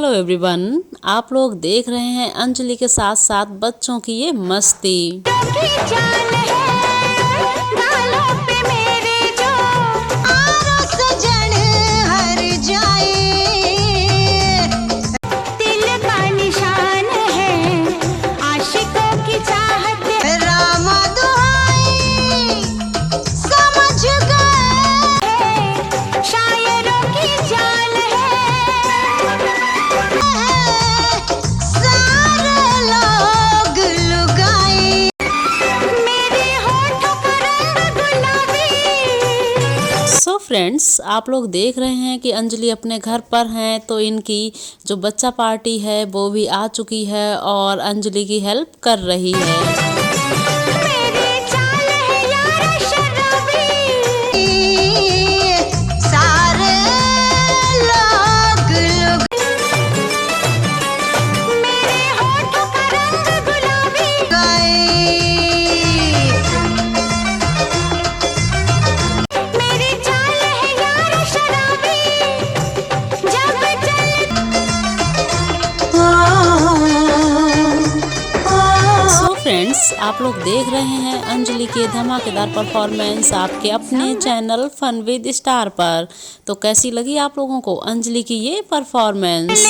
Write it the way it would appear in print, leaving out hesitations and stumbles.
Hello everyone, आप लोग देख रहे हैं अंजलि के साथ साथ बच्चों की ये मस्ती। सो फ्रेंड्स, आप लोग देख रहे हैं कि अंजलि अपने घर पर हैं, तो इनकी जो बच्चा पार्टी है वो भी आ चुकी है और अंजलि की हेल्प कर रही है। फ्रेंड्स, आप लोग देख रहे हैं अंजलि की धमाकेदार परफॉर्मेंस आपके अपने चैनल फन विद स्टार पर। तो कैसी लगी आप लोगों को अंजलि की ये परफॉर्मेंस?